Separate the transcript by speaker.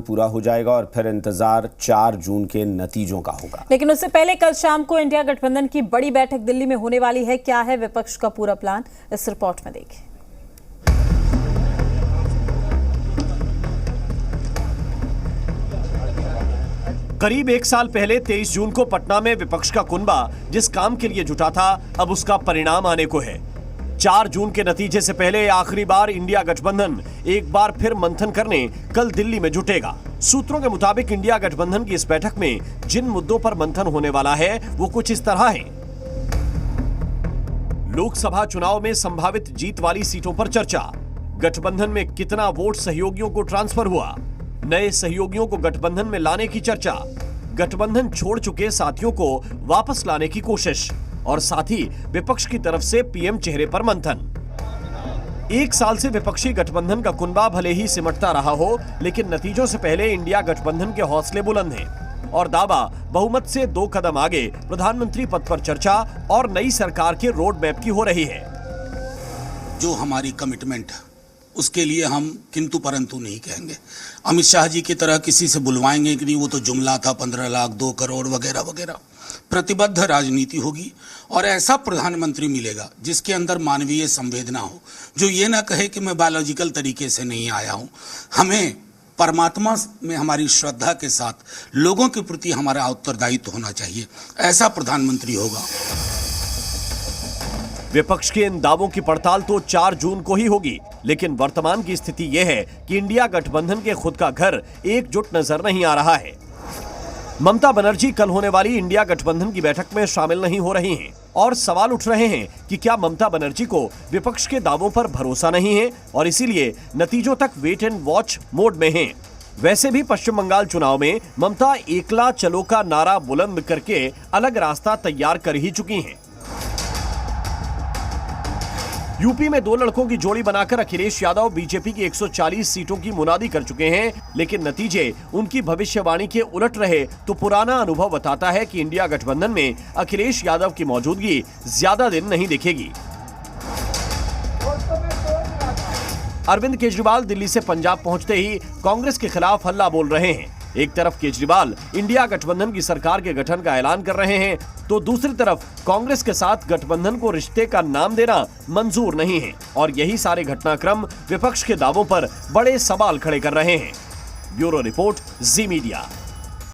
Speaker 1: पूरा हो जाएगा और फिर इंतजार 4 जून के नतीजों का होगा।
Speaker 2: लेकिन उससे पहले कल शाम को इंडिया गठबंधन की बड़ी बैठक दिल्ली में होने वाली है। क्या है विपक्ष का पूरा प्लान, इस रिपोर्ट में देखें।
Speaker 3: करीब 1 साल पहले 23 जून को पटना में विपक्ष का कुनबा जिस काम के लिए जुटा था, अब उसका परिणाम आने को है। 4 जून के नतीजे से पहले आखिरी बार इंडिया गठबंधन एक बार फिर मंथन करने कल दिल्ली में जुटेगा। सूत्रों के मुताबिक इंडिया गठबंधन की इस बैठक में जिन मुद्दों पर मंथन होने वाला है वो कुछ इस तरह है। लोकसभा चुनाव में संभावित जीत वाली सीटों पर चर्चा, गठबंधन में कितना वोट सहयोगियों को ट्रांसफर हुआ, नए सहयोगियों को गठबंधन में लाने की चर्चा, गठबंधन छोड़ चुके साथियों को वापस लाने की कोशिश और साथ ही विपक्ष की तरफ से पीएम चेहरे पर मंथन। 1 साल से विपक्षी गठबंधन का कुनबा भले ही सिमटता रहा हो, लेकिन नतीजों से पहले इंडिया गठबंधन के हौसले बुलंद हैं और दावा बहुमत से 2 कदम आगे प्रधानमंत्री पद पर चर्चा और नई सरकार के रोड मैप की हो रही है।
Speaker 4: जो हमारी कमिटमेंट है उसके लिए हम किंतु परंतु नहीं कहेंगे। अमित शाह जी की तरह किसी से बुलवाएंगे कि नहीं, वो तो जुमला था 15 लाख 2 करोड़ वगैरह वगैरह। प्रतिबद्ध राजनीति होगी और ऐसा प्रधानमंत्री मिलेगा जिसके अंदर मानवीय संवेदना हो, जो ये ना कहे कि मैं बायोलॉजिकल तरीके से नहीं आया हूं। हमें परमात्मा में हमारी श्रद्धा के साथ लोगों के प्रति हमारा उत्तरदायित्व होना चाहिए। ऐसा प्रधानमंत्री होगा।
Speaker 3: विपक्ष के इन दावों की पड़ताल तो 4 जून को ही होगी, लेकिन वर्तमान की स्थिति यह है कि इंडिया गठबंधन के खुद का घर एकजुट नजर नहीं आ रहा है। ममता बनर्जी कल होने वाली इंडिया गठबंधन की बैठक में शामिल नहीं हो रही हैं और सवाल उठ रहे हैं कि क्या ममता बनर्जी को विपक्ष के दावों पर भरोसा नहीं है और इसीलिए नतीजों तक वेट एंड वॉच मोड में हैं। वैसे भी पश्चिम बंगाल चुनाव में ममता एकला चलो का नारा बुलंद करके अलग रास्ता तैयार कर ही चुकी हैं। यूपी में 2 लड़कों की जोड़ी बनाकर अखिलेश यादव बीजेपी की 140 सीटों की मुनादी कर चुके हैं, लेकिन नतीजे उनकी भविष्यवाणी के उलट रहे तो पुराना अनुभव बताता है कि इंडिया गठबंधन में अखिलेश यादव की मौजूदगी ज्यादा दिन नहीं दिखेगी। अरविंद केजरीवाल दिल्ली से पंजाब पहुंचते ही कांग्रेस के खिलाफ हल्ला बोल रहे हैं। एक तरफ केजरीवाल इंडिया गठबंधन की सरकार के गठन का ऐलान कर रहे हैं, तो दूसरी तरफ कांग्रेस के साथ गठबंधन को रिश्ते का नाम देना मंजूर नहीं है और यही सारे घटनाक्रम विपक्ष के दावों पर बड़े सवाल खड़े कर रहे हैं। ब्यूरो रिपोर्ट, जी मीडिया।